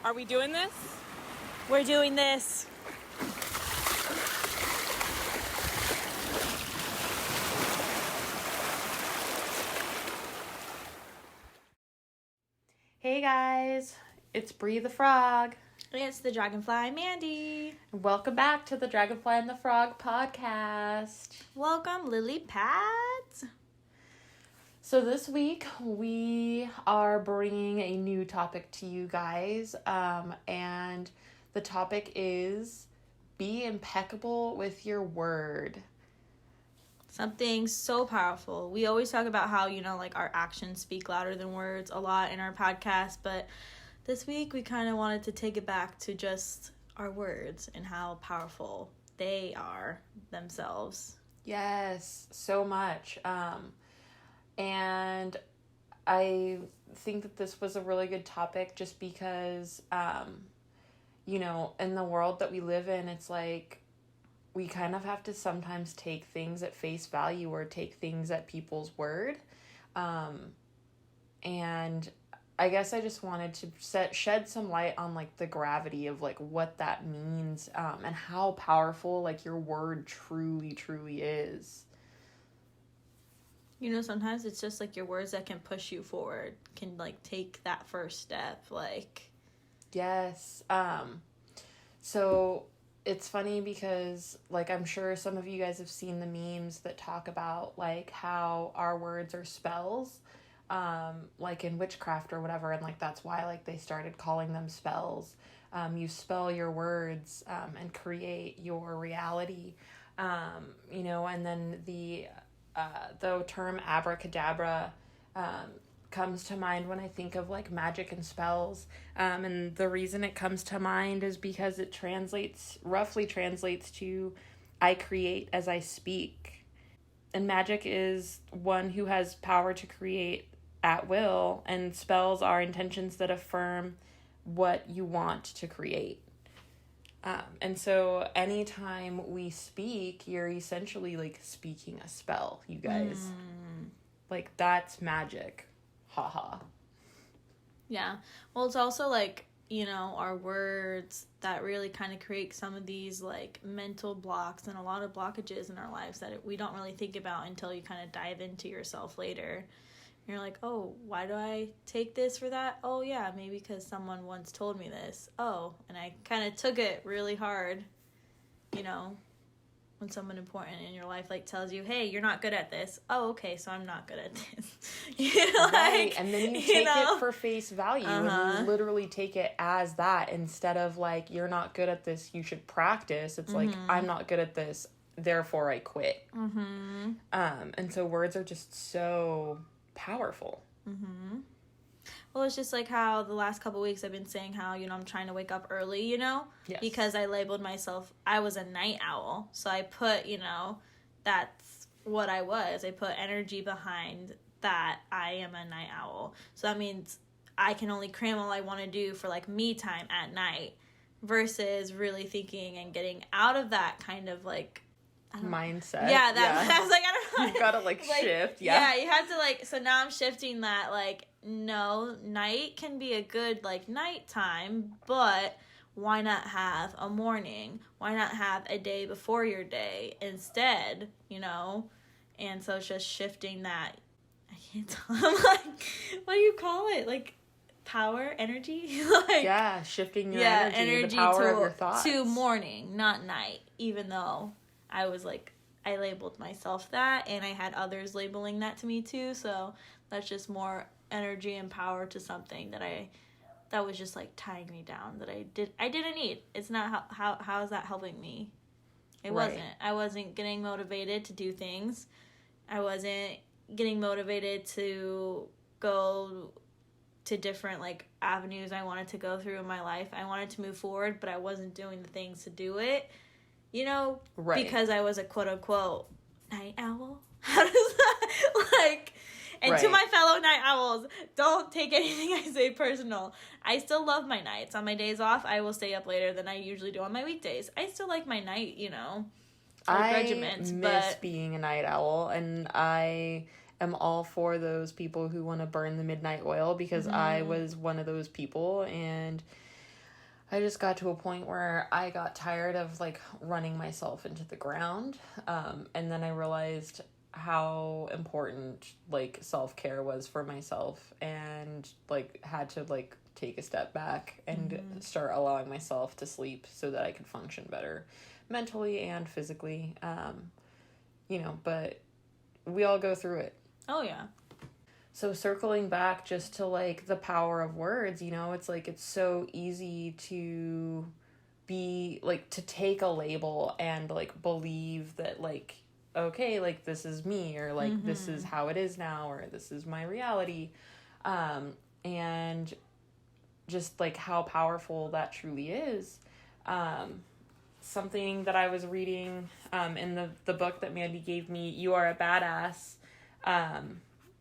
Are we doing this? We're doing this. Hey guys, it's Brie the Frog. It's the Dragonfly, Mandi. Welcome back to the Dragonfly and the Frog podcast. Welcome, Lily Pat. So this week we are bringing a new topic to you guys, and the topic is be impeccable with your word. Something so powerful. We always talk about how, like our actions speak louder than words a lot in our podcast, but this week we kind of wanted to take it back to just our words and how powerful they are themselves. Yes, so much. And I think that this was a really good topic just because, in the world that we live in, it's like we kind of have to sometimes take things at face value or take things at people's word. And I guess I just wanted to shed some light on like the gravity of like what that means, and how powerful like your word truly, truly is. Sometimes it's just like your words that can push you forward, can like take that first step, like. Yes. So it's funny because like I'm sure some of you guys have seen the memes that talk about like how our words are spells, like in witchcraft or whatever, and like that's why like they started calling them spells. You spell your words and create your reality. And then the term abracadabra comes to mind when I think of like magic and spells. And the reason it comes to mind is because it roughly translates to I create as I speak. And magic is one who has power to create at will, and spells are intentions that affirm what you want to create. And so anytime we speak, you're essentially like speaking a spell, you guys. Like that's magic. Haha. Yeah. Well, it's also like, our words that really kind of create some of these like mental blocks and a lot of blockages in our lives that we don't really think about until you kind of dive into yourself later. You're like, oh, why do I take this for that? Oh, yeah, maybe because someone once told me this. Oh, and I kind of took it really hard, when someone important in your life, like, tells you, hey, you're not good at this. Oh, okay, so I'm not good at this. Right, and then you take it for face value, and you literally take it as that instead of, like, you're not good at this, you should practice. It's like, I'm not good at this, therefore I quit. And so words are just so powerful. Well, it's just like how the last couple weeks I've been saying how, I'm trying to wake up early, Yes. because I labeled myself, I was a night owl. So I put, that's what I was. I put energy behind that I am a night owl. So that means I can only cram all I want to do for like me time at night versus really thinking and getting out of that kind of like mindset. Yeah, I was like, I don't know. You've got to like shift. Yeah, you have to like, so now I'm shifting that like, no, night can be a good like nighttime, but why not have a morning? Why not have a day before your day instead, And so it's just shifting that. I can't tell. I'm like, what do you call it? Like power, energy? Like, yeah, shifting your energy, the power of your thoughts. To morning, not night, even though I was like, I labeled myself that, and I had others labeling that to me too, so that's just more energy and power to something that was just like tying me down that I didn't need. It's not how is that helping me? It wasn't. I wasn't getting motivated to do things. I wasn't getting motivated to go to different like avenues I wanted to go through in my life. I wanted to move forward, but I wasn't doing the things to do it. Because I was a quote-unquote night owl. How does that, like, and to my fellow night owls, don't take anything I say personal. I still love my nights. On my days off, I will stay up later than I usually do on my weekdays. I still like my night, I miss being a night owl, and I am all for those people who want to burn the midnight oil because I was one of those people, and I just got to a point where I got tired of like running myself into the ground. And then I realized how important like self-care was for myself, and like had to like take a step back and start allowing myself to sleep so that I could function better mentally and physically. But we all go through it. Oh, yeah. So circling back just to like the power of words, it's like it's so easy to be like to take a label and like believe that like, okay, like this is me, or like this is how it is now, or this is my reality. And just like how powerful that truly is. Something that I was reading in the book that Mandi gave me, You Are a Badass,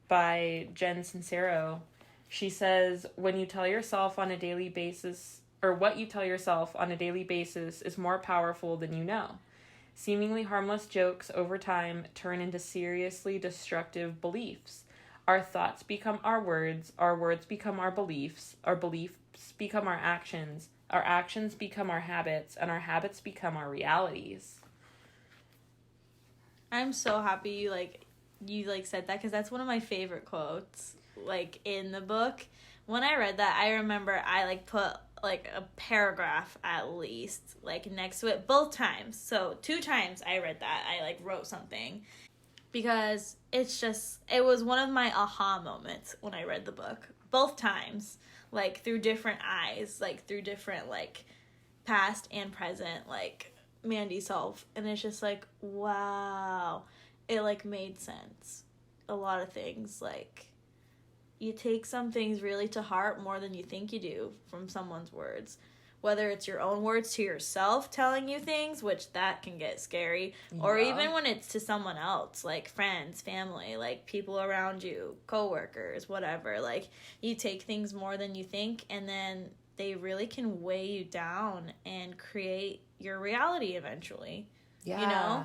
by Jen Sincero. She says, when you tell yourself on a daily basis, or what you tell yourself on a daily basis is more powerful than you know. Seemingly harmless jokes over time turn into seriously destructive beliefs. Our thoughts become our words become our beliefs become our actions become our habits, and our habits become our realities. I'm so happy you said that, because that's one of my favorite quotes like in the book. When I read that, I remember I like put like a paragraph at least like next to it both times. So 2 times I read that, I like wrote something, because it was one of my aha moments when I read the book both times, like through different eyes, like through different like past and present like Mandi self, and it's just like, wow, it like made sense. A lot of things, like you take some things really to heart more than you think you do from someone's words, whether it's your own words to yourself telling you things, which that can get scary, or even when it's to someone else, like friends, family, like people around you, coworkers, whatever. Like you take things more than you think, and then they really can weigh you down and create your reality eventually. Yeah.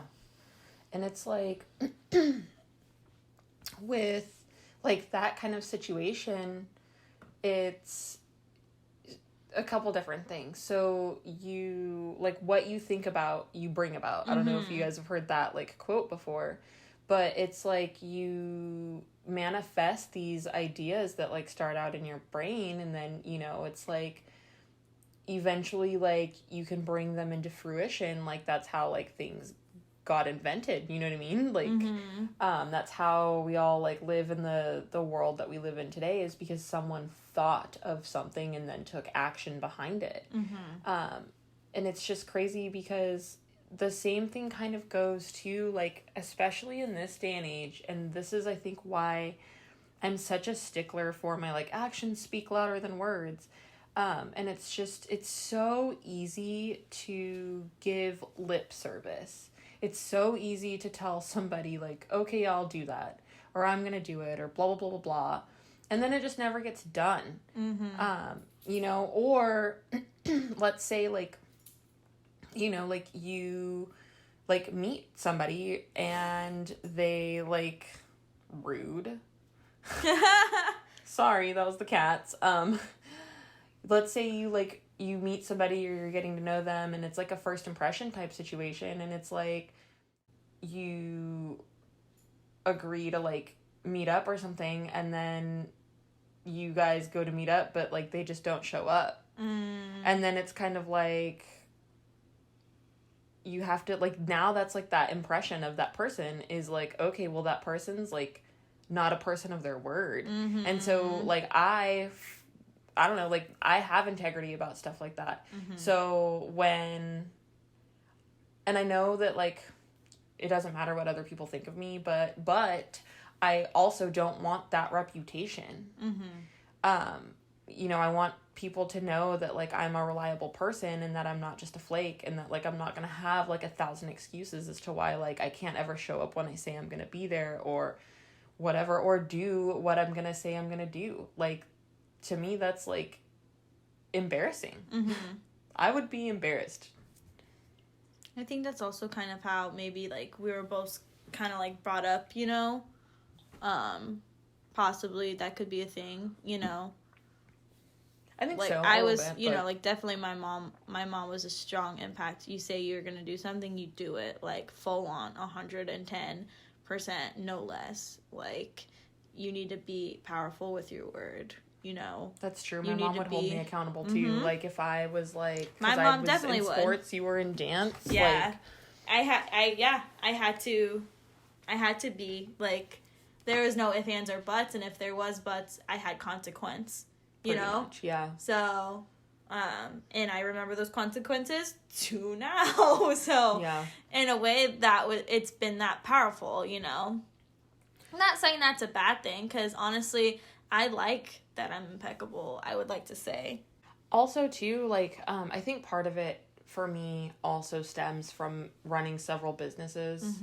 And it's like with like that kind of situation, it's a couple different things. So you like what you think about, you bring about. I don't know if you guys have heard that like quote before, but it's like you manifest these ideas that like start out in your brain, and then it's like eventually like you can bring them into fruition. Like that's how like things got invented, you know what I mean? Like that's how we all like live in the world that we live in today, is because someone thought of something and then took action behind it. And it's just crazy, because the same thing kind of goes to like, especially in this day and age, and this is I think why I'm such a stickler for my like actions speak louder than words. And it's so easy to give lip service. It's so easy to tell somebody like, okay, I'll do that, or I'm going to do it, or blah, blah, blah, blah, blah. And then it just never gets done. Or let's say like, like you like meet somebody and they like rude. Sorry, that was the cats. Let's say you meet somebody, or you're getting to know them, and it's like a first impression type situation, and it's like you agree to like meet up or something, and then you guys go to meet up, but like they just don't show up. And then it's kind of like you have to like, now that's like that impression of that person is like, okay, well that person's like not a person of their word. And so like I don't know, like I have integrity about stuff like that. So and I know that like it doesn't matter what other people think of me, but I also don't want that reputation. I want people to know that like I'm a reliable person, and that I'm not just a flake, and that like I'm not gonna have like 1,000 excuses as to why like I can't ever show up when I say I'm gonna be there, or whatever, or do what I'm gonna say I'm gonna do. Like, to me, that's like embarrassing. I would be embarrassed. I think that's also kind of how maybe like we were both kind of like brought up, possibly that could be a thing, I think like, so. I was, like, definitely my mom was a strong impact. You say you're going to do something, you do it, like, full on, 110%, no less. Like, you need to be powerful with your word, That's true. My mom would hold me accountable, too. Mm-hmm. Like, if I was, like, my mom definitely in would. sports, you were in dance. Yeah. Like, I had to be, like, there was no ifs, ands, or buts, and if there was buts, I had consequence, you know? Much, yeah. So, and I remember those consequences to now, so, yeah. In a way, it's been that powerful, I'm not saying that's a bad thing, because honestly, I like that I'm impeccable, I would like to say. Also, too, like, I think part of it, for me, also stems from running several businesses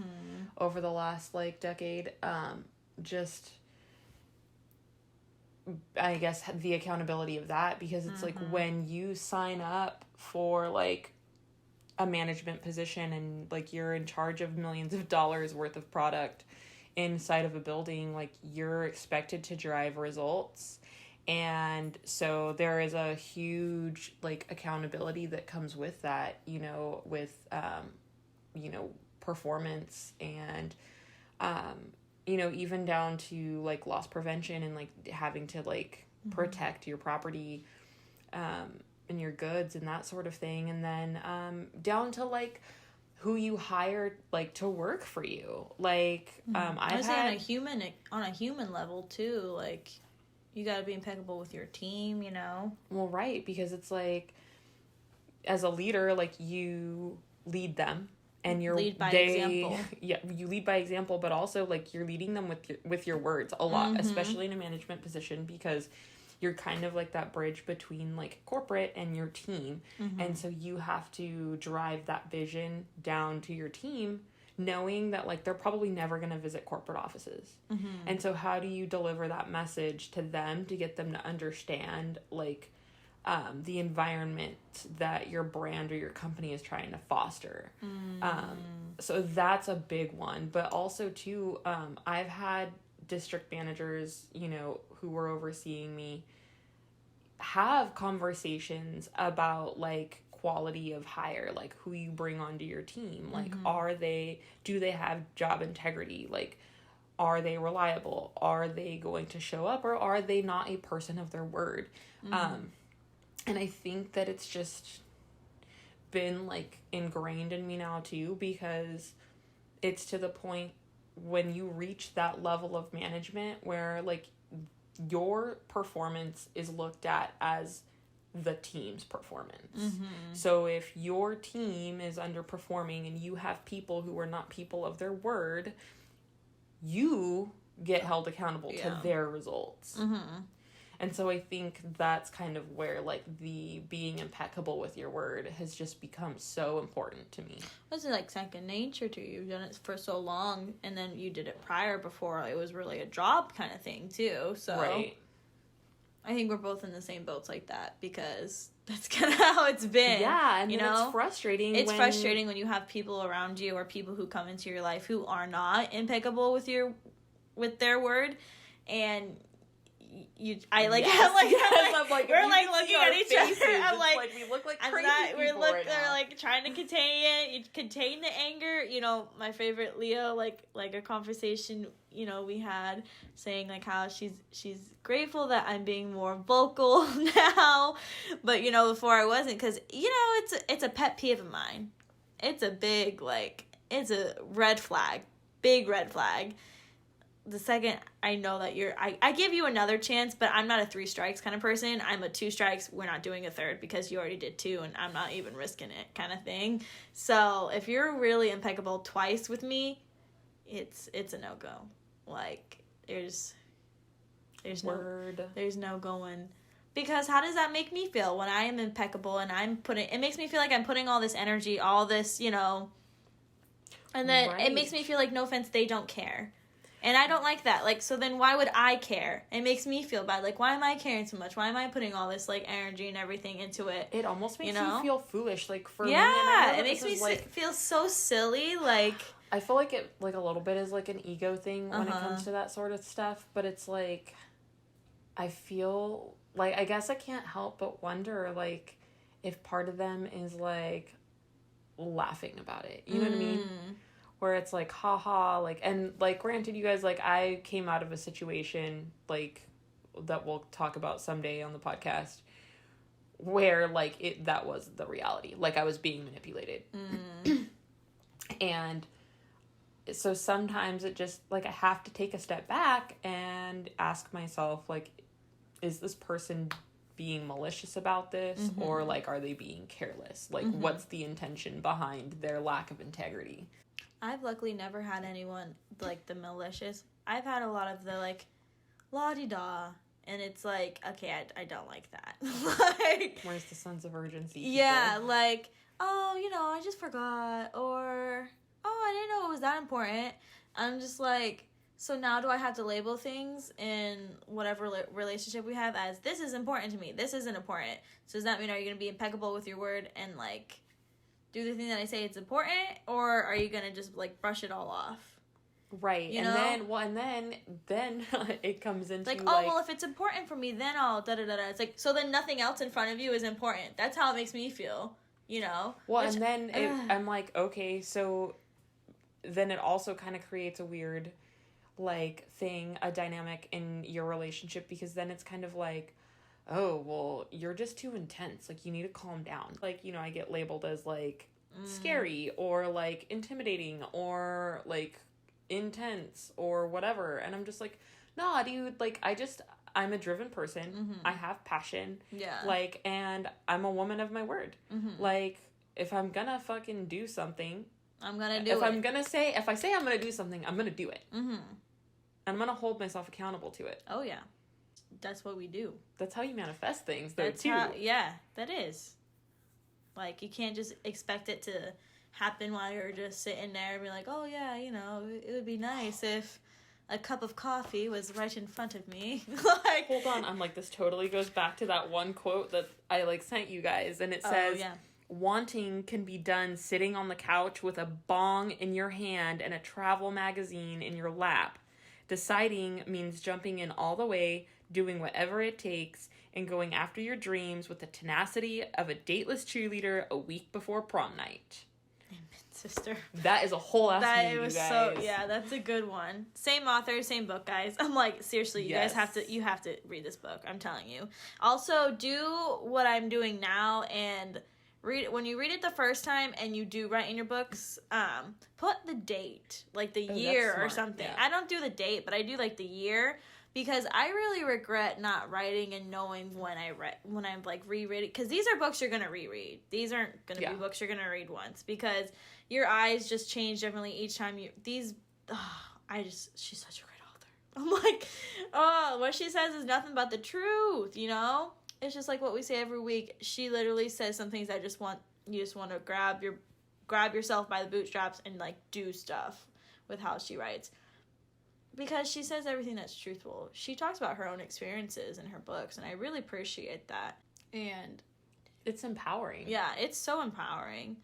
over the last, like, decade. Just, I guess, the accountability of that, because it's like when you sign up for, like, a management position and, like, you're in charge of millions of dollars worth of product inside of a building, like, you're expected to drive results. And so there is a huge, like, accountability that comes with that, with, performance and, even down to, like, loss prevention and, like, having to, like, protect your property, and your goods and that sort of thing. And then, down to, like, who you hire, like, to work for you. Like, I say on a human level too, like, you gotta be impeccable with your team, Well, right, because it's like, as a leader, like, you lead them, and you're lead by example. Yeah, you lead by example, but also, like, you're leading them with your words a lot, especially in a management position, because you're kind of like that bridge between, like, corporate and your team, and so you have to drive that vision down to your team, knowing that, like, they're probably never going to visit corporate offices. And so how do you deliver that message to them to get them to understand, like, the environment that your brand or your company is trying to foster? So that's a big one. But also, too, I've had district managers, who were overseeing me, have conversations about, like, quality of hire, like, who you bring onto your team, like, do they have job integrity, like, are they reliable, are they going to show up, or are they not a person of their word? And I think that it's just been, like, ingrained in me now too, because it's to the point when you reach that level of management where, like, your performance is looked at as the team's performance. So if your team is underperforming and you have people who are not people of their word, you get held accountable to their results. And so I think that's kind of where, like, the being impeccable with your word has just become so important to me. Was it, like, second nature to you? You've done it for so long, and then you did it prior before it was really a job kind of thing, too. So right. I think we're both in the same boats like that, because that's kind of how it's been. Yeah, and it's frustrating. It's frustrating when you have people around you or people who come into your life who are not impeccable with their word, and we're like looking at each other. I'm like, we look like crazy people right now. They're like trying to contain it. You contain the anger. My favorite Leo, like a conversation, we had saying, like, how she's grateful that I'm being more vocal now, but before I wasn't, because it's a pet peeve of mine. It's a big, like, it's a red flag, big red flag. The second I know that I give you another chance, but I'm not a 3 strikes kind of person. I'm a 2 strikes, we're not doing a third because you already did 2 and I'm not even risking it kind of thing. So if you're really impeccable twice with me, it's a no-go. Like, there's no going, because how does that make me feel when I am impeccable and it makes me feel like I'm putting all this energy, all this, and then it makes me feel like, no offense, they don't care. And I don't like that. Like, so then why would I care? It makes me feel bad. Like, why am I caring so much? Why am I putting all this, like, energy and everything into it? It almost makes you feel foolish. Like, for me, it makes me feel so silly. Like, I feel like it, like, a little bit is, like, an ego thing when it comes to that sort of stuff. But it's, like, I feel like, I guess I can't help but wonder, like, if part of them is, like, laughing about it. You know what I mean? Where it's like, haha, like, and, like, granted, you guys, like, I came out of a situation, like, that we'll talk about someday on the podcast, where, like, that was the reality. Like, I was being manipulated. And so sometimes it just, like, I have to take a step back and ask myself, like, is this person being malicious about this? Or, like, are they being careless? Like, what's the intention behind their lack of integrity? I've luckily never had anyone, like, the malicious. I've had a lot of the, like, la-di-da. And it's like, okay, I don't like that. Like, where's the sense of urgency? People? Yeah, like, oh, you know, I just forgot. Or, oh, I didn't know it was that important. I'm just like, so now do I have to label things in whatever relationship we have as, this is important to me, this isn't important. So does that mean, are you going to be impeccable with your word and, like, do the thing that I say it's important? Or are you going to just, like, brush it all off? Right. You and know? then it comes into, like, oh, well, if it's important for me, then I'll da-da-da-da. It's like, so then nothing else in front of you is important. That's how it makes me feel, you know? Well, which, and then I'm like, okay, so then it also kind of creates a weird, like, a dynamic in your relationship, because then it's kind of like, oh, well, you're just too intense. Like, you need to calm down. Like, you know, I get labeled as, like, scary or, like, intimidating or, like, intense or whatever. And I'm just like, nah, dude, like, I'm a driven person. I have passion. Yeah. Like, and I'm a woman of my word. Like, if I'm gonna fucking do something, I'm gonna do it. If I say I'm gonna do something, I'm gonna do it. And I'm gonna hold myself accountable to it. Oh, yeah. That's what we do. That's how you manifest things, though, too. Yeah, that is. Like, you can't just expect it to happen while you're just sitting there and be like, oh, yeah, you know, it would be nice if a cup of coffee was right in front of me. Like, hold on, I'm like, this totally goes back to that one quote that I, like, sent you guys, and it says, wanting can be done sitting on the couch with a bong in your hand and a travel magazine in your lap. Deciding means jumping in all the way, doing whatever it takes, and going after your dreams with the tenacity of a dateless cheerleader a week before prom night. Amen, sister. That is a whole ass movie, you guys. So, yeah, that's a good one. Same author, same book, guys. I'm like, seriously, you guys have to read this book. I'm telling you. Also, do what I'm doing now and read it. When you read it the first time and you do write in your books, put the date, like the year or something. Yeah. I don't do the date, but I do, like, the year. Because I really regret not writing and knowing when I'm like rereading. Because these are books you're going to reread. These aren't going to be books you're going to read once. Because your eyes just change differently each time you... She's such a great author. I'm like, what she says is nothing but the truth, you know? It's just like what we say every week. She literally says some things you just want to grab yourself by the bootstraps and, like, do stuff with how she writes. Because she says everything that's truthful. She talks about her own experiences in her books, and I really appreciate that. And it's empowering. Yeah, it's so empowering.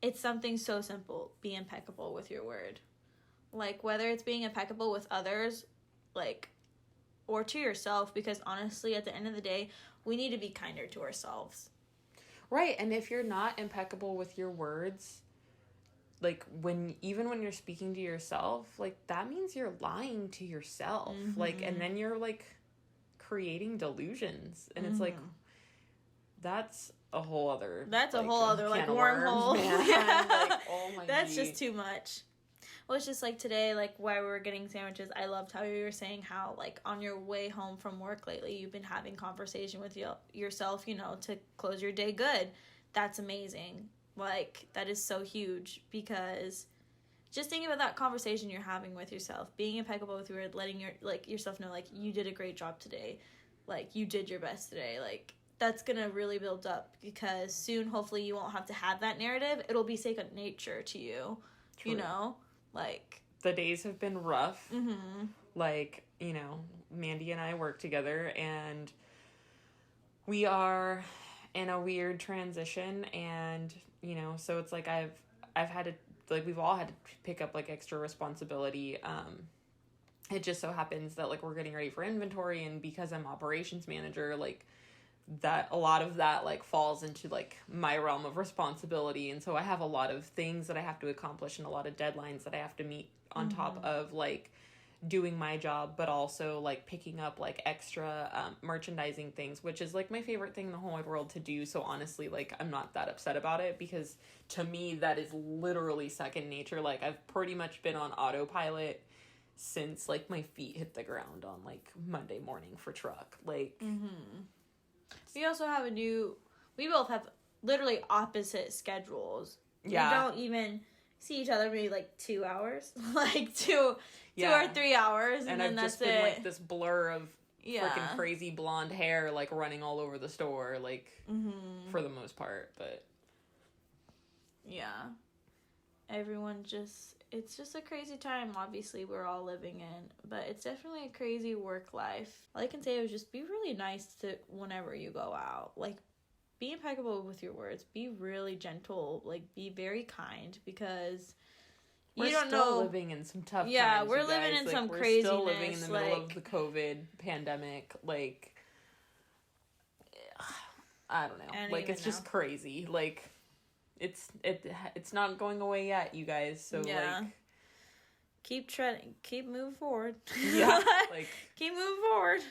It's something so simple. Be impeccable with your word. Like, whether it's being impeccable with others, like, or to yourself, because honestly, at the end of the day, we need to be kinder to ourselves. Right, and if you're not impeccable with your words... like, even when you're speaking to yourself, like, that means you're lying to yourself. Like, and then you're, like, creating delusions. And it's like, that's a whole other... That's a whole other, like, wormhole. Yeah. Like, oh my That's just too much. Well, it's just, like, today, like, while we were getting sandwiches, I loved how you were saying how, like, on your way home from work lately, you've been having conversation with yourself, you know, to close your day good. That's amazing. Like, that is so huge, because just thinking about that conversation you're having with yourself, being impeccable with your word, letting yourself know, like, you did a great job today, like, you did your best today, like, that's gonna really build up, because soon, hopefully, you won't have to have that narrative. It'll be second nature to you. True. You know, like, the days have been rough. Like, you know, Mandi and I work together, and we are in a weird transition, and, you know, so it's like I've had to, like, we've all had to pick up, like, extra responsibility, it just so happens that, like, we're getting ready for inventory, and because I'm operations manager, like, that a lot of that, like, falls into, like, my realm of responsibility, and so I have a lot of things that I have to accomplish and a lot of deadlines that I have to meet on top of, like, doing my job, but also, like, picking up, like, extra merchandising things, which is, like, my favorite thing in the whole wide world to do. So honestly, like, I'm not that upset about it, because to me that is literally second nature. Like, I've pretty much been on autopilot since, like, my feet hit the ground on, like, Monday morning for truck. Like, we also have we both have literally opposite schedules. Yeah. We don't even see each other maybe, like, 2 hours. Like, two or 3 hours, and then I've that's just been, like, this blur of freaking crazy blonde hair, like, running all over the store, like, for the most part, but... Yeah. Everyone it's just a crazy time, obviously, we're all living in, but it's definitely a crazy work life. All I can say is just be really nice to whenever you go out. Like, be impeccable with your words. Be really gentle. Like, be very kind, because we're you don't still know. living in some tough times. Yeah, we're living in some craziness. We're still living in the middle of the COVID pandemic. Like, I don't know. Like, it's just crazy. Like, it's not going away yet, you guys. So, like, keep treading, keep moving forward. Yeah, like, keep moving forward.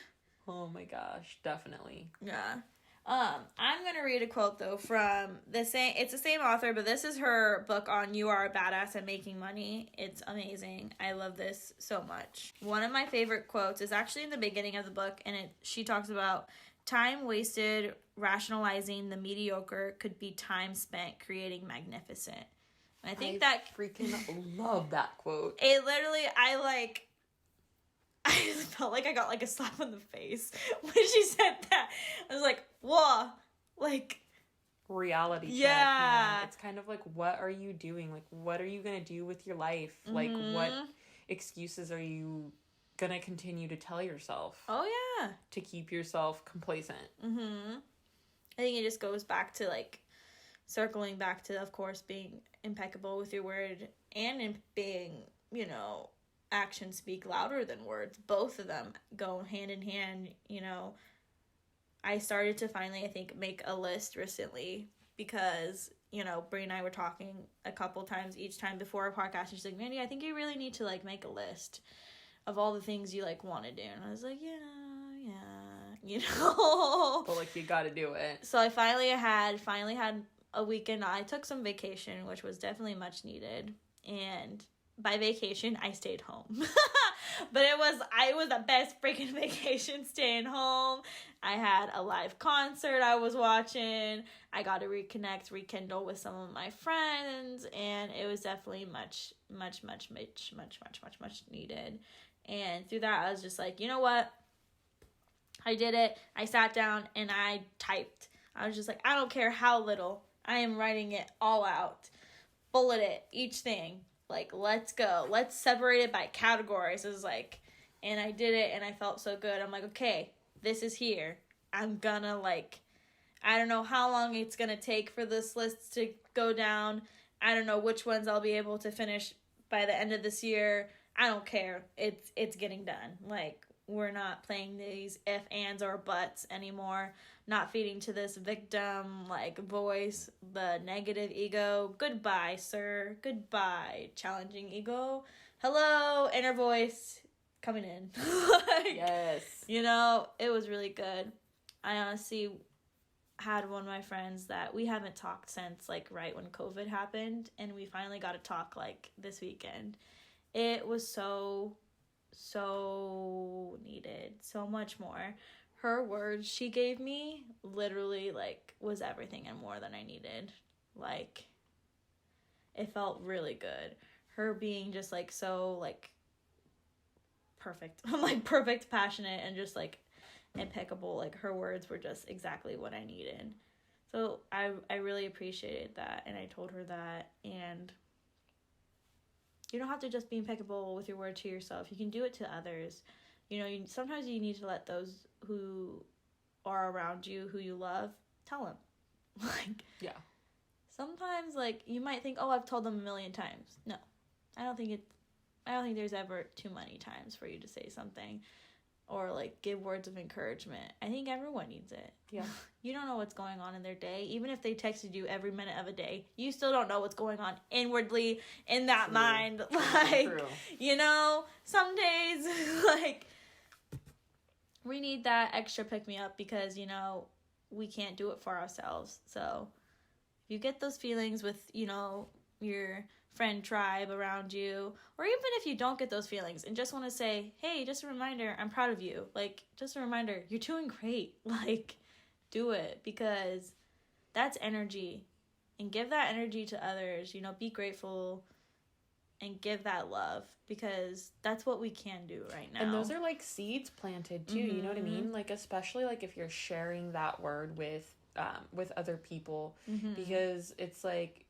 Oh my gosh, definitely. Yeah. I'm gonna read a quote though from it's the same author, but this is her book on You Are a Badass at Making Money. It's amazing. I love this so much. One of my favorite quotes is actually in the beginning of the book, and she talks about time wasted rationalizing the mediocre could be time spent creating magnificent. And I think that freaking love that quote. It literally, I felt like I got, like, a slap in the face when she said that. I was like, whoa, like... reality check. Yeah. It's kind of like, what are you doing? Like, what are you going to do with your life? Like, what excuses are you going to continue to tell yourself? Oh, yeah. To keep yourself complacent. I think it just goes back to, like, circling back to, of course, being impeccable with your word and in being, you know... actions speak louder than words. Both of them go hand in hand, you know. I started to finally, I think, make a list recently because, you know, Brie and I were talking a couple times each time before our podcast, and she's like, Mandi, I think you really need to, like, make a list of all the things you, like, want to do. And I was like, yeah, you know. But, like, you gotta do it. So I finally had a weekend. I took some vacation, which was definitely much needed. And... by vacation, I stayed home. But it was the best freaking vacation, staying home. I had a live concert I was watching. I got to rekindle with some of my friends. And it was definitely much needed. And through that, I was just like, you know what? I did it. I sat down and I typed. I was just like, I don't care how little. I am writing it all out. Bullet it, each thing. Like, let's go. Let's separate it by categories. It was like, and I did it, and I felt so good. I'm like, okay, this is here. I'm gonna, like, I don't know how long it's gonna take for this list to go down. I don't know which ones I'll be able to finish by the end of this year. I don't care. It's getting done. Like, we're not playing these if, ands, or buts anymore. Not feeding to this victim, like, voice, the negative ego. Goodbye, sir. Goodbye, challenging ego. Hello, inner voice coming in. Like, yes. You know, it was really good. I honestly had one of my friends that we haven't talked since, like, right when COVID happened. And we finally got to talk, like, this weekend. It was so needed, so much more. Her words she gave me literally, like, was everything and more than I needed. Like, it felt really good. Her being just, like, so, like, perfect. Like, perfect, passionate, and just, like, impeccable. Like, her words were just exactly what I needed. So I really appreciated that, and I told her that. And you don't have to just be impeccable with your word to yourself. You can do it to others. You know, sometimes you need to let those who are around you, who you love, tell them. Like, yeah. Sometimes, like, you might think, oh, I've told them a million times. No, I don't think I don't think there's ever too many times for you to say something or, like, give words of encouragement. I think everyone needs it. Yeah. You don't know what's going on in their day. Even if they texted you every minute of a day, you still don't know what's going on inwardly in that True. mind. Like, True. you know, some days, like, we need that extra pick-me-up because, you know, we can't do it for ourselves. So, if you get those feelings with, you know, your friend tribe around you, or even if you don't get those feelings and just want to say, hey, just a reminder, I'm proud of you. Like, just a reminder, you're doing great. Like, do it, because that's energy, and give that energy to others. You know, be grateful and give that love, because that's what we can do right now. And those are like seeds planted too. You know what I mean? Like, especially like if you're sharing that word with other people, because it's like,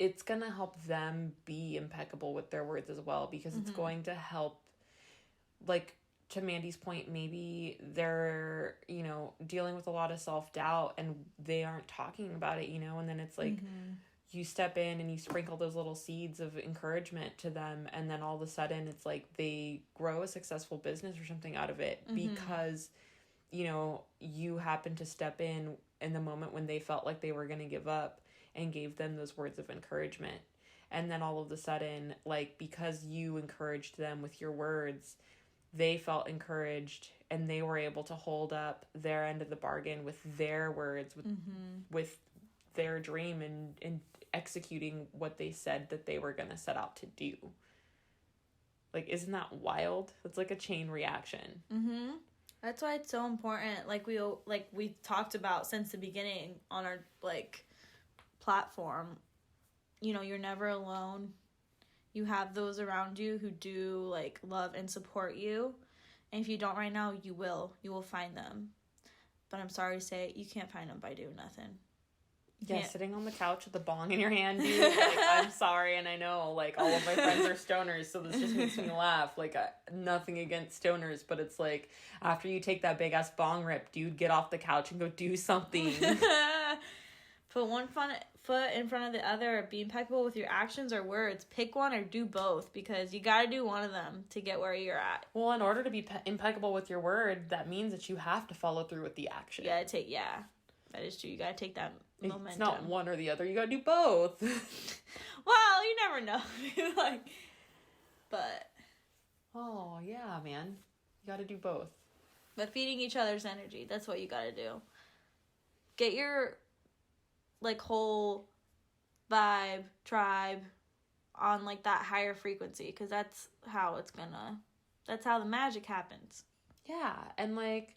it's gonna help them be impeccable with their words as well, because it's going to help, like, to Mandi's point, maybe they're, you know, dealing with a lot of self-doubt and they aren't talking about it, you know, and then it's like, you step in and you sprinkle those little seeds of encouragement to them, and then all of a sudden it's like they grow a successful business or something out of it, because, you know, you happen to step in the moment when they felt like they were going to give up and gave them those words of encouragement. And then all of a sudden, like, because you encouraged them with your words, they felt encouraged and they were able to hold up their end of the bargain with their words, with their dream, and executing what they said that they were going to set out to do. Like, isn't that wild? It's like a chain reaction. That's why it's so important. Like we talked about since the beginning on our, like, platform, you know, you're never alone. You have those around you who do, like, love and support you. And if you don't right now, you will find them. But I'm sorry to say, you can't find them by doing nothing. Sitting on the couch with the bong in your hand, dude. Like, I'm sorry, and I know, like, all of my friends are stoners, so this just makes me laugh. Like, nothing against stoners, but it's like, after you take that big-ass bong rip, dude, get off the couch and go do something. Put one foot in front of the other. Be impeccable with your actions or words. Pick one or do both, because you got to do one of them to get where you're at. Well, in order to be impeccable with your word, that means that you have to follow through with the action. That is true. You got to take that momentum. It's not one or the other. You got to do both. Well, you never know. Like, but. Oh, yeah, man. You got to do both. But feeding each other's energy, that's what you got to do. Get your, like, whole vibe, tribe on, like, that higher frequency, because that's how that's how the magic happens. Yeah, and, like,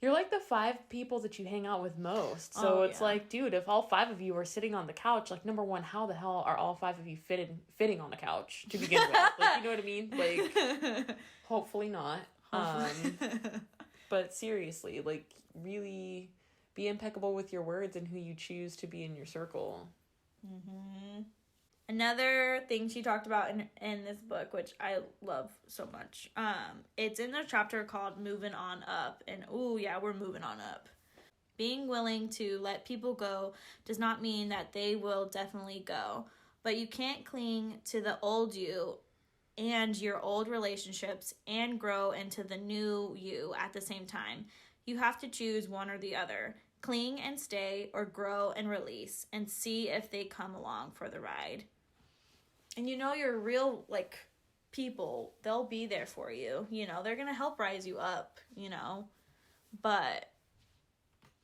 you're like the 5 people that you hang out with most. So it's like, dude, if all 5 of you are sitting on the couch, like, number one, how the hell are all 5 of you fitting on the couch to begin with? Like, you know what I mean? Like, hopefully not. But seriously, like, really be impeccable with your words and who you choose to be in your circle. Another thing she talked about in this book, which I love so much, it's in the chapter called Moving On Up. And, we're moving on up. Being willing to let people go does not mean that they will definitely go. But you can't cling to the old you and your old relationships and grow into the new you at the same time. You have to choose one or the other. Cling and stay, or grow and release, and see if they come along for the ride. And you know, your real, like, people, they'll be there for you. You know, they're going to help rise you up, you know. But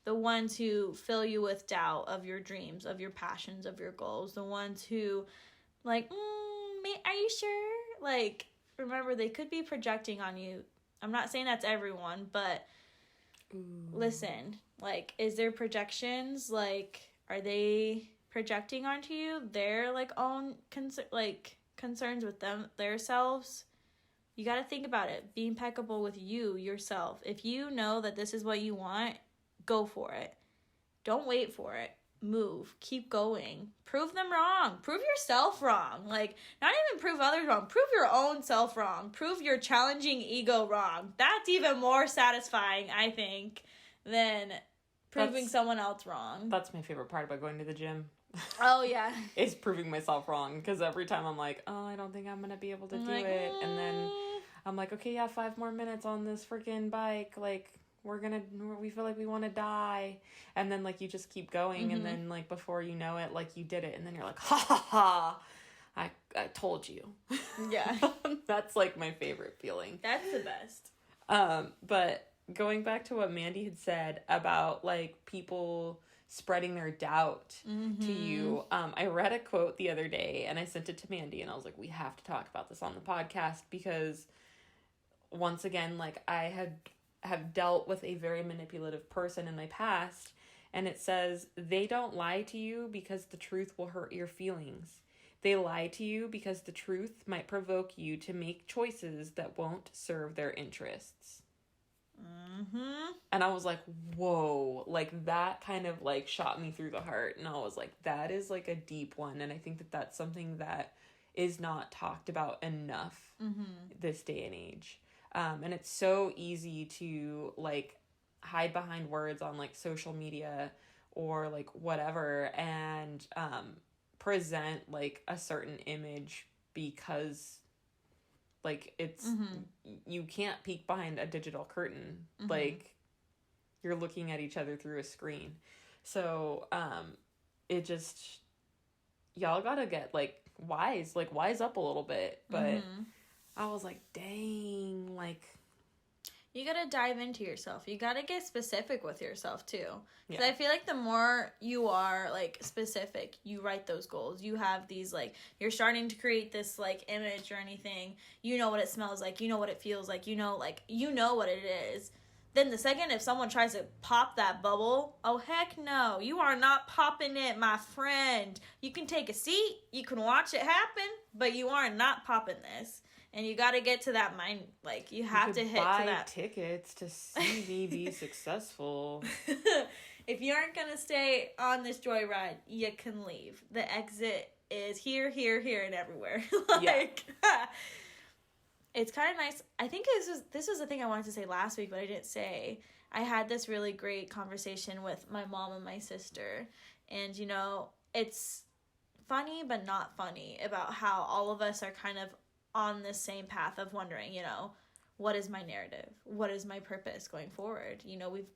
the ones who fill you with doubt of your dreams, of your passions, of your goals, the ones who, like, are you sure? Like, remember, they could be projecting on you. I'm not saying that's everyone, but listen, like, is there projections? Like, are they projecting onto you their, like, own concerns with their selves? You got to think about it. Be impeccable with yourself. If you know that this is what you want, go for it. Don't wait for it. Move. Keep going. Prove them wrong. Prove yourself wrong. Like, not even prove others wrong. Prove your own self wrong. Prove your challenging ego wrong. That's even more satisfying, I think, than proving someone else wrong. That's my favorite part about going to the gym. Oh, yeah. is proving myself wrong, because every time I'm like, oh, I don't think I'm going to be able to do it. And then I'm like, okay, yeah, 5 more minutes on this freaking bike. Like, we feel like we want to die. And then, like, you just keep going. And then, like, before you know it, like, you did it. And then you're like, ha ha ha. I told you. Yeah. That's, like, my favorite feeling. That's the best. But going back to what Mandi had said about, like, people spreading their doubt to you. I read a quote the other day, and I sent it to Mandi, and I was like, we have to talk about this on the podcast, because once again, like, I have dealt with a very manipulative person in my past, and it says, they don't lie to you because the truth will hurt your feelings. They lie to you because the truth might provoke you to make choices that won't serve their interests. And I was like, whoa, like, that kind of, like, shot me through the heart. And I was like, that is, like, a deep one. And I think that that's something that is not talked about enough this day and age. And it's so easy to, like, hide behind words on, like, social media or, like, whatever, and present, like, a certain image, because, like, it's you can't peek behind a digital curtain. Like, you're looking at each other through a screen. So it just, y'all gotta get, like, wise up a little bit. But I was like, dang, like, you gotta dive into yourself. You gotta get specific with yourself, too. Because I feel like the more you are, like, specific, you write those goals. You have these, like, you're starting to create this, like, image or anything. You know what it smells like. You know what it feels like. You know what it is. Then the second if someone tries to pop that bubble, oh, heck no. You are not popping it, my friend. You can take a seat. You can watch it happen. But you are not popping this. And you got to get to that mind, like, you have to hit to that. Buy tickets to see me be successful. If you aren't going to stay on this joyride, you can leave. The exit is here, and everywhere. Like, it's kind of nice. I think this was the thing I wanted to say last week, but I didn't say. I had this really great conversation with my mom and my sister. And, you know, it's funny, but not funny, about how all of us are kind of on this same path of wondering, you know, what is my narrative? What is my purpose going forward? You know, we've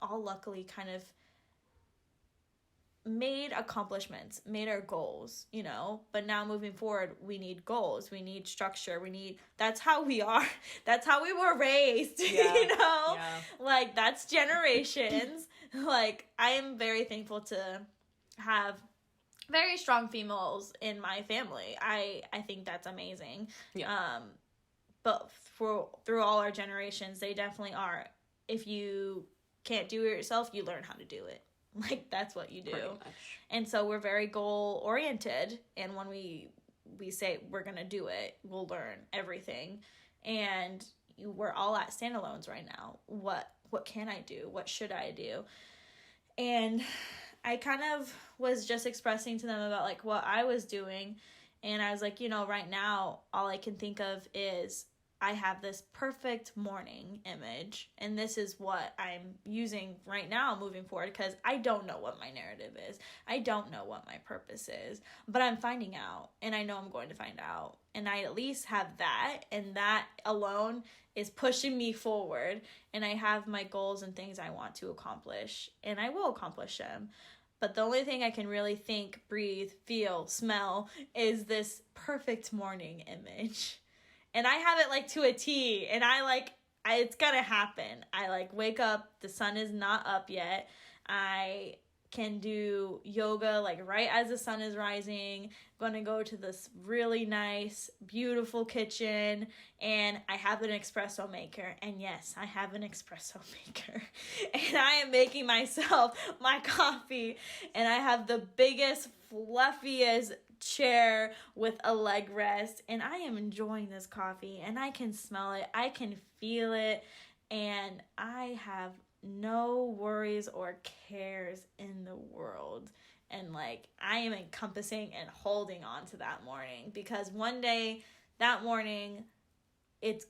all luckily kind of made accomplishments, made our goals, you know, but now moving forward, we need goals, we need structure, that's how we are. That's how we were raised, you know? Yeah. Like, that's generations. Like, I am very thankful to have very strong females in my family. I think that's amazing. Yeah. But through all our generations, they definitely are. If you can't do it yourself, you learn how to do it. Like, that's what you do. Pretty much. And so we're very goal oriented. And when we say we're going to do it, we'll learn everything. And we're all at standalones right now. What can I do? What should I do? And I kind of was just expressing to them about, like, what I was doing. And I was like, you know, right now, all I can think of is I have this perfect morning image. And this is what I'm using right now moving forward, because I don't know what my narrative is. I don't know what my purpose is. But I'm finding out. And I know I'm going to find out. And I at least have that. And that alone is pushing me forward. And I have my goals and things I want to accomplish. And I will accomplish them. But the only thing I can really think, breathe, feel, smell is this perfect morning image. And I have it, like, to a T. And it's gonna happen. I, like, wake up, the sun is not up yet. I can do yoga, like, right as the sun is rising. Gonna go to this really nice, beautiful kitchen, and I have an espresso maker. And yes, I have an espresso maker. And I am making myself my coffee, and I have the biggest, fluffiest chair with a leg rest, and I am enjoying this coffee, and I can smell it, I can feel it, and I have no worries or cares in the world. And, like, I am encompassing and holding on to that morning, because one day, that morning, it's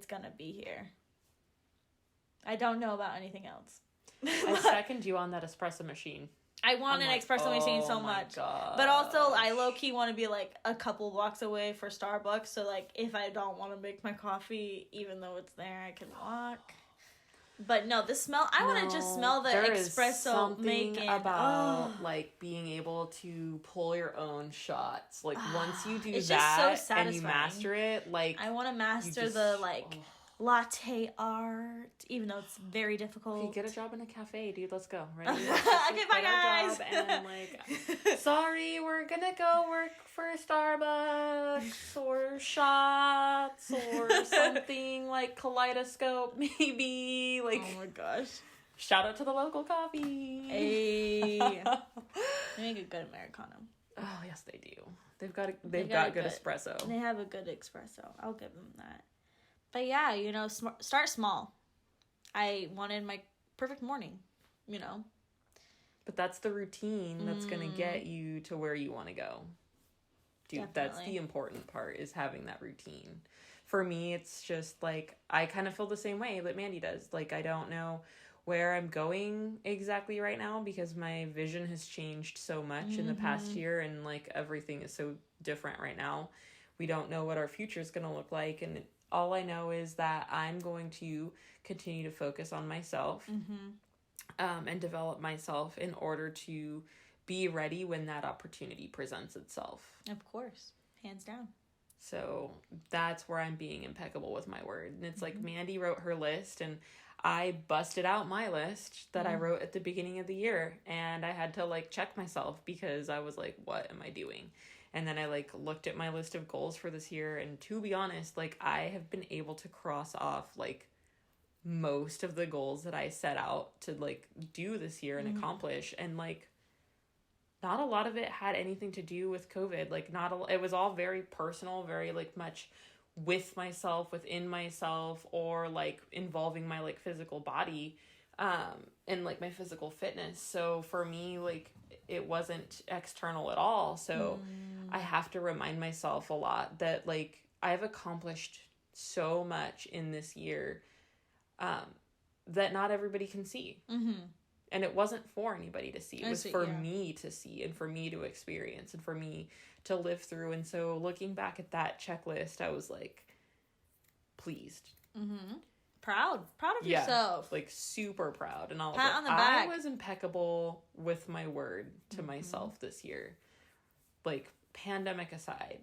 gonna be here. I don't know about anything else. I second you on that espresso machine. I want an espresso machine so much. But also, I low-key want to be, like, a couple blocks away for Starbucks. So, like, if I don't want to make my coffee, even though it's there, I can walk. But no, the smell, I want to just smell the espresso making. About, like, being able to pull your own shots. Like, once you do it's that just so and you master it, like... I want to master the, like... latte art, even though it's very difficult. Okay, get a job in a cafe, dude. Let's go. Ready? Okay, bye, guys. Job and like, sorry, we're gonna go work for Starbucks or Shots or something like Kaleidoscope, maybe. Like, oh my gosh! Shout out to the local coffee. Hey, they make a good Americano. Oh yes, they do. They've got good espresso. They have a good espresso. I'll give them that. But yeah, you know, start small. I wanted my perfect morning, you know. But that's the routine that's going to get you to where you want to go. Dude, definitely. That's the important part, is having that routine. For me, it's just like, I kind of feel the same way that Mandi does. Like, I don't know where I'm going exactly right now because my vision has changed so much in the past year, and like everything is so different right now. We don't know what our future is going to look like, and all I know is that I'm going to continue to focus on myself and develop myself in order to be ready when that opportunity presents itself. Of course. Hands down. So that's where I'm being impeccable with my word. And it's like Mandi wrote her list and I busted out my list that I wrote at the beginning of the year. And I had to like check myself because I was like, what am I doing? And then I like looked at my list of goals for this year. And to be honest, like I have been able to cross off like most of the goals that I set out to like do this year and accomplish. And like not a lot of it had anything to do with COVID. Like it was all very personal, very like much with myself, within myself, or like involving my like physical body and like my physical fitness. So for me, like it wasn't external at all. So I have to remind myself a lot that like I've accomplished so much in this year that not everybody can see. And it wasn't for anybody to see. It was for me to see and for me to experience and for me to live through. And so looking back at that checklist, I was like pleased. Proud of yourself. Like super proud. And Pat on the back. I was impeccable with my word to myself this year. Like pandemic aside.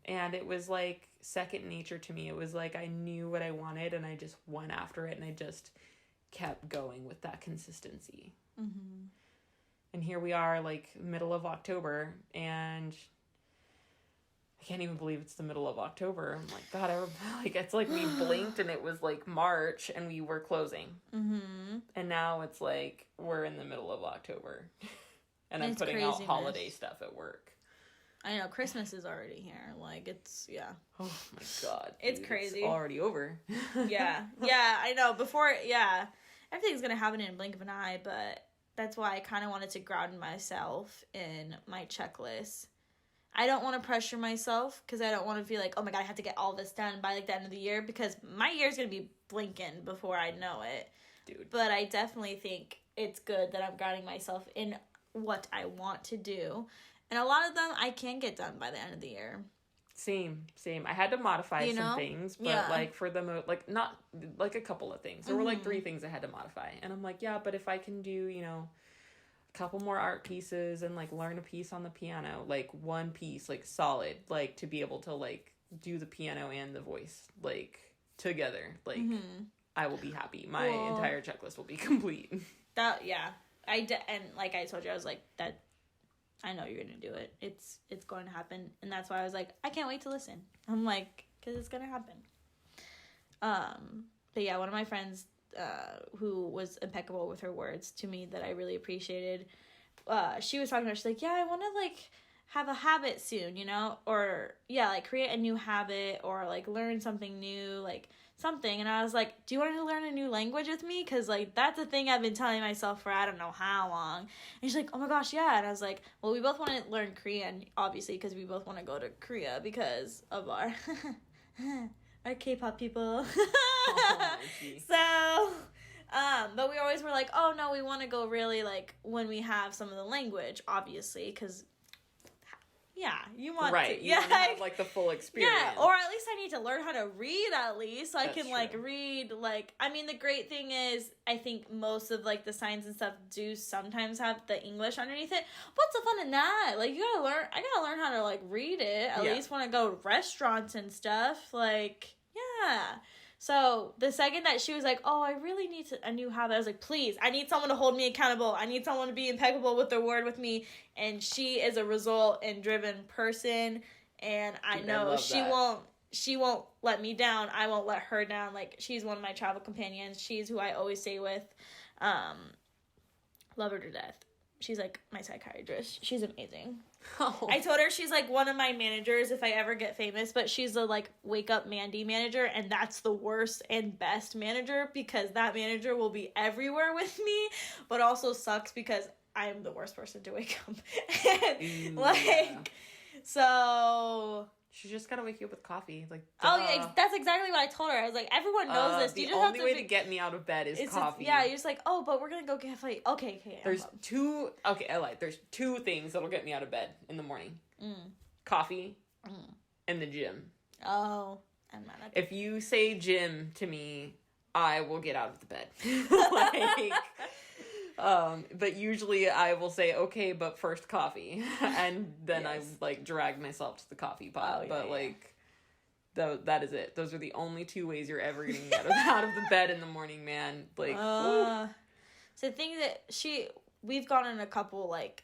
And it was like second nature to me. It was like I knew what I wanted and I just went after it and I just kept going with that consistency. And here we are like middle of October and I can't even believe it's the middle of October. I'm like, God, like it's like we blinked and it was like March and we were closing. And now it's like we're in the middle of October and I'm putting out holiday stuff at work. I know, Christmas is already here. Like, it's, Oh, my God. It's crazy. It's already over. Yeah, I know. Everything's going to happen in a blink of an eye, but that's why I kind of wanted to ground myself in my checklist. I don't want to pressure myself because I don't want to feel like, oh, my God, I have to get all this done by, like, the end of the year because my year's going to be blinking before I know it. Dude. But I definitely think it's good that I'm grounding myself in what I want to do. And a lot of them I can get done by the end of the year. Same. I had to modify some things, but like for the like not like a couple of things. There were like 3 things I had to modify. And I'm like, yeah, but if I can do, a couple more art pieces and like learn a piece on the piano, like one piece, like solid, like to be able to like do the piano and the voice like together, like I will be happy. My entire checklist will be complete. And like I told you, I was like that. I know you're going to do it. It's going to happen. And that's why I was like, I can't wait to listen. I'm like, because it's going to happen. But yeah, one of my friends who was impeccable with her words to me that I really appreciated, she was talking about, she's like, yeah, I want to like have a habit soon, or like create a new habit or like learn something new, like something. And I was like, do you want to learn a new language with me? Because like that's a thing I've been telling myself for I don't know how long. And she's like, oh my gosh, yeah. And I was like, well, we both want to learn Korean, obviously, because we both want to go to Korea because of our K-pop people. Oh, so But we always were like, oh no, we want to go really like when we have some of the language, obviously, because you want right. to, You want to have like the full experience. Yeah, or at least I need to learn how to read at least, so I can like true. read like. I mean, the great thing is, I think most of like the signs and stuff do sometimes have the English underneath it. What's the fun in that? Like, you gotta learn. I gotta learn how to like read it at least when I go to restaurants and stuff. Like, yeah. So the second that she was like, oh, I really need a new habit, I was like, please, I need someone to hold me accountable. I need someone to be impeccable with their word with me. And she is a result and driven person. And I know she won't let me down. I won't let her down. Like, she's one of my travel companions. She's who I always stay with. Love her to death. She's like my psychiatrist. She's amazing. Oh. I told her she's like one of my managers if I ever get famous, but she's the like wake up Mandi manager, and that's the worst and best manager because that manager will be everywhere with me, but also sucks because I am the worst person to wake up. So she's just gotta wake you up with coffee. Like, oh yeah, that's exactly what I told her. I was like, everyone knows this. The only way to get me out of bed is coffee. You're just like, oh, but we're gonna go get fight. Okay. There's two things that'll get me out of bed in the morning. Coffee and the gym. Oh, I'm not. If you say gym to me, I will get out of the bed. But usually I will say, okay, but first coffee. And then I like drag myself to the coffee pot. That is it. Those are the only two ways you're ever getting me out of the bed in the morning, man. Like, so the thing that we've gone on a couple like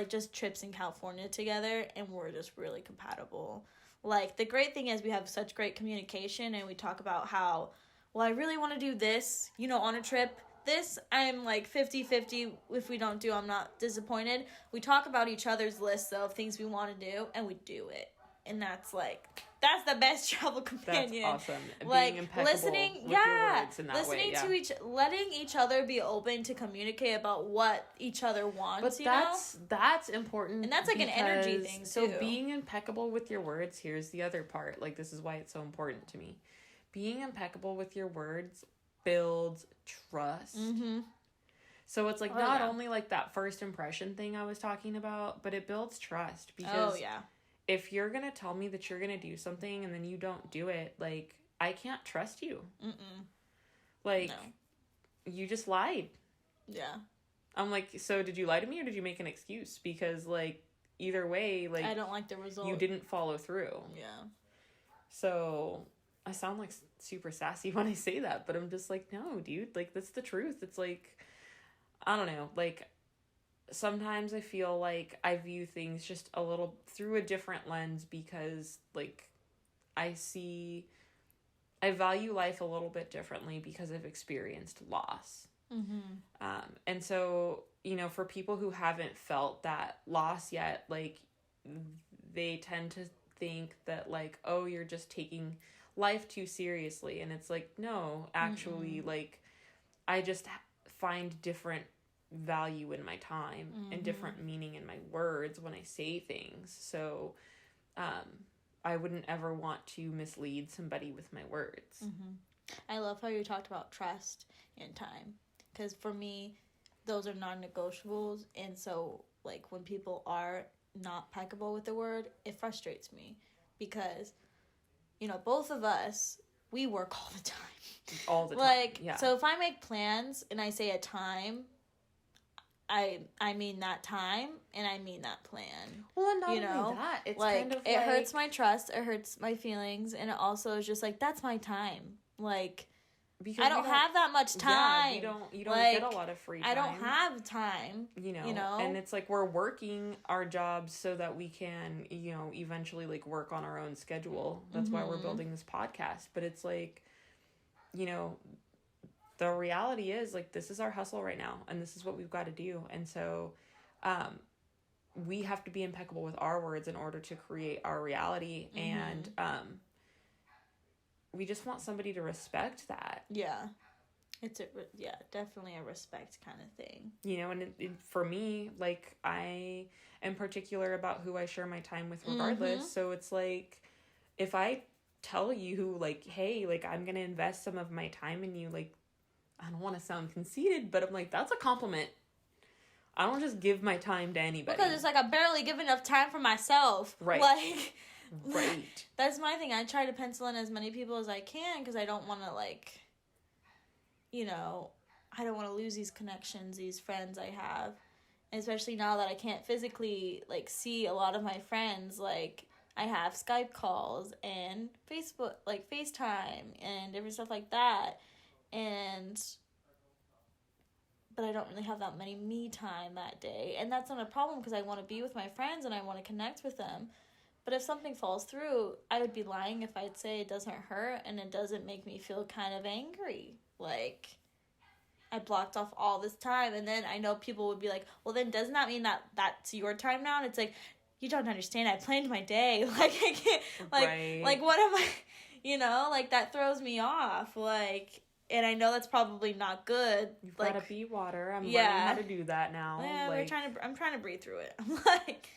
just trips in California together, and we're just really compatible. Like, the great thing is we have such great communication, and we talk about how, well, I really want to do this, on a trip. This, I'm like 50-50. If we don't do, I'm not disappointed. We talk about each other's lists of things we want to do, and we do it. And that's the best travel companion. That's awesome. Like, being impeccable with your words in that way. Letting each other be open to communicate about what each other wants. But that's important, and that's like an energy thing too. So being impeccable with your words. Here's the other part. Like, this is why it's so important to me. Being impeccable with your words builds trust. So it's like not only like that first impression thing I was talking about, but it builds trust because if you're gonna tell me that you're gonna do something and then you don't do it, like, I can't trust you. Like, you just lied. Yeah. I'm like, so did you lie to me or did you make an excuse? Because like either way, like, I don't like the result. You didn't follow through. Yeah. So I sound like super sassy when I say that, but I'm just like, no, dude, like, that's the truth. It's like, I don't know, like, sometimes I feel like I view things just a little through a different lens because, like, I value life a little bit differently because I've experienced loss. And so, for people who haven't felt that loss yet, like, they tend to think that, like, oh, you're just taking life too seriously. And it's like, no, actually, like, I just find different value in my time and different meaning in my words when I say things. So I wouldn't ever want to mislead somebody with my words. I love how you talked about trust and time, because for me those are non-negotiables. And so, like, when people are not impeccable with the word, it frustrates me because both of us, we work all the time. All the time. Like, yeah. So if I make plans and I say a time, I mean that time and I mean that plan. Well, and not only that, it's like, kind of it hurts my trust, it hurts my feelings, and it also is just like, that's my time. Like, because I don't have that much time. Yeah, you don't get a lot of free time. I don't have time. And it's like we're working our jobs so that we can, eventually like work on our own schedule. That's why we're building this podcast. But it's like, the reality is, like, this is our hustle right now and this is what we've got to do. And so we have to be impeccable with our words in order to create our reality. And we just want somebody to respect that. Yeah. It's definitely a respect kind of thing. And for me, like, I am particular about who I share my time with regardless. So it's like, if I tell you, like, hey, like, I'm going to invest some of my time in you, like, I don't want to sound conceited, but I'm like, that's a compliment. I don't just give my time to anybody. Because it's like I barely give enough time for myself. Right. Like, right. That's my thing. I try to pencil in as many people as I can because I don't want to, like, you know, I don't want to lose these connections, these friends I have. And especially now that I can't physically, like, see a lot of my friends, like, I have Skype calls and Facebook, like, FaceTime and different stuff like that. But I don't really have that many me time that day. And that's not a problem because I want to be with my friends and I want to connect with them. But if something falls through, I would be lying if I'd say it doesn't hurt and it doesn't make me feel kind of angry. Like, I blocked off all this time. And then I know people would be like, well, then doesn't that mean that that's your time now? And it's like, you don't understand. I planned my day. Like, I can't, like, right. Like, what am I, you know? Like, that throws me off. Like, and I know that's probably not good. You've like, got to be water. I'm learning how to do that now. Yeah, like, I'm trying to breathe through it. I'm like...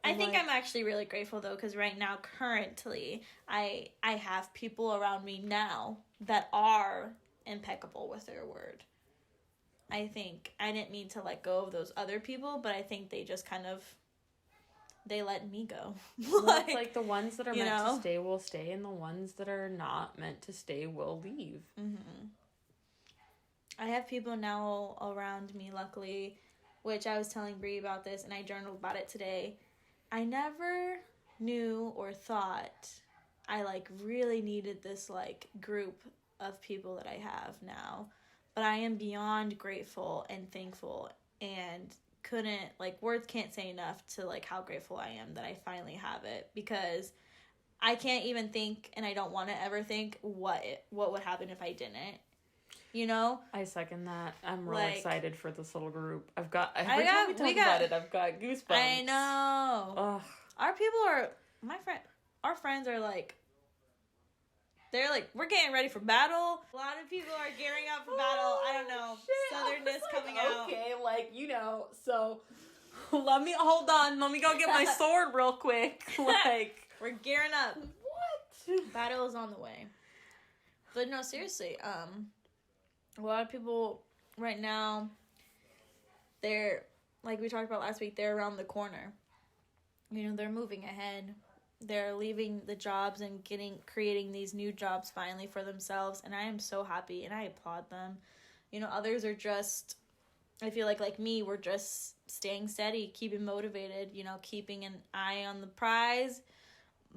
I think I'm actually really grateful, though, because right now, currently, I have people around me now that are impeccable with their word. I think I didn't mean to let go of those other people, but I think they just kind of, they let me go. Well, it's like the ones that are meant to stay will stay, and the ones that are not meant to stay will leave. Mm-hmm. I have people now around me, luckily, which I was telling Brie about this, and I journaled about it today. I never knew or thought I, like, really needed this, like, group of people that I have now. But I am beyond grateful and thankful and couldn't, like, words can't say enough to, like, how grateful I am that I finally have it. Because I can't even think, and I don't want to ever think, what would happen if I didn't. You know? I second that. I'm real excited for this little group. Every time we talk about it, I've got goosebumps. I know. Ugh. Our friends are like, they're like, we're getting ready for battle. A lot of people are gearing up for battle. I don't know. Shit. Southernness coming out. Okay, like, you know, so let me go get my sword real quick. Like, we're gearing up. What? Battle is on the way. But no, seriously, a lot of people right now, they're, like we talked about last week, they're around the corner. You know, they're moving ahead. They're leaving the jobs and creating these new jobs finally for themselves. And I am so happy and I applaud them. You know, others are just, I feel like me, we're just staying steady, keeping motivated, you know, keeping an eye on the prize,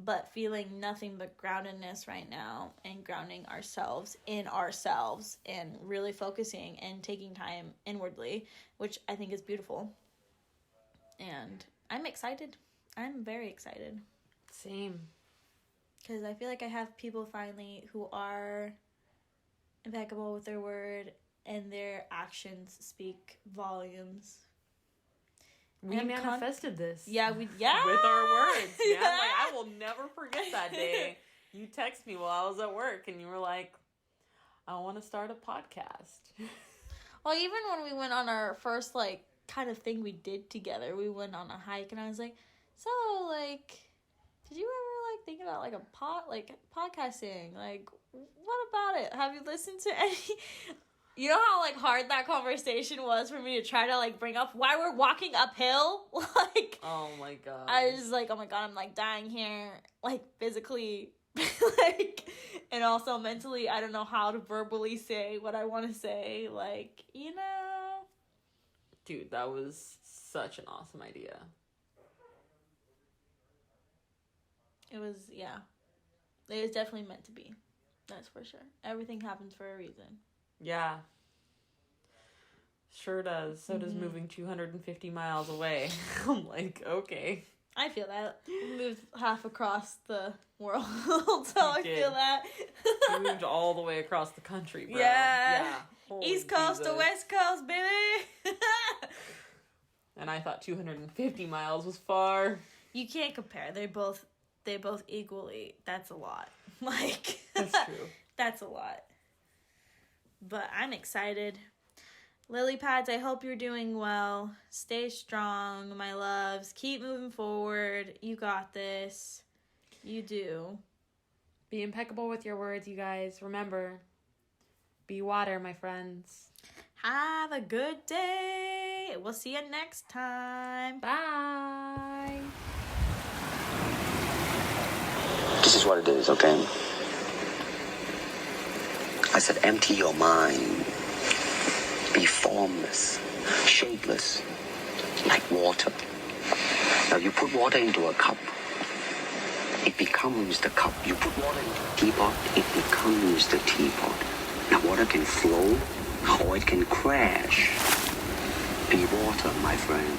but feeling nothing but groundedness right now and grounding ourselves in ourselves and really focusing and taking time inwardly, which I think is beautiful. And I'm excited. I'm very excited. Same. Because I feel like I have people finally who are impeccable with their word and their actions speak volumes. We manifested this. Yeah, with our words. Yeah, like, I will never forget that day. You text me while I was at work, and you were like, "I want to start a podcast." Well, even when we went on our first, like, kind of thing we did together, we went on a hike, and I was like, "So, like, did you ever, like, think about, like, podcasting? Like, what about it? Have you listened to any?" You know how, like, hard that conversation was for me to try to, like, bring up why we're walking uphill? Like, oh my god. I was like, oh my god, I'm, like, dying here, like, physically, like, and also mentally, I don't know how to verbally say what I want to say, like, you know? Dude, that was such an awesome idea. It was, yeah. It was definitely meant to be. That's for sure. Everything happens for a reason. Yeah. Sure does. So does moving 250 miles away. I'm like, okay. I feel that. We moved half across the world, so I feel that. We moved all the way across the country, bro. Yeah. Holy East Coast Jesus. to West Coast, baby. And I thought 250 miles was far. You can't compare. They both equally. That's a lot. Like, that's true. That's a lot. But I'm excited. Lily pads, I hope you're doing well. Stay strong, my loves. Keep moving forward. You got this. You do. Be impeccable with your words, you guys. Remember, Be water, my friends. Have a good day. We'll see you next time. Bye. This is what it is, okay? I said empty your mind. Be formless, shapeless, like water. Now you put water into a cup, it becomes the cup. You put water into a teapot, it becomes the teapot. Now water can flow or it can crash. Be water, my friend.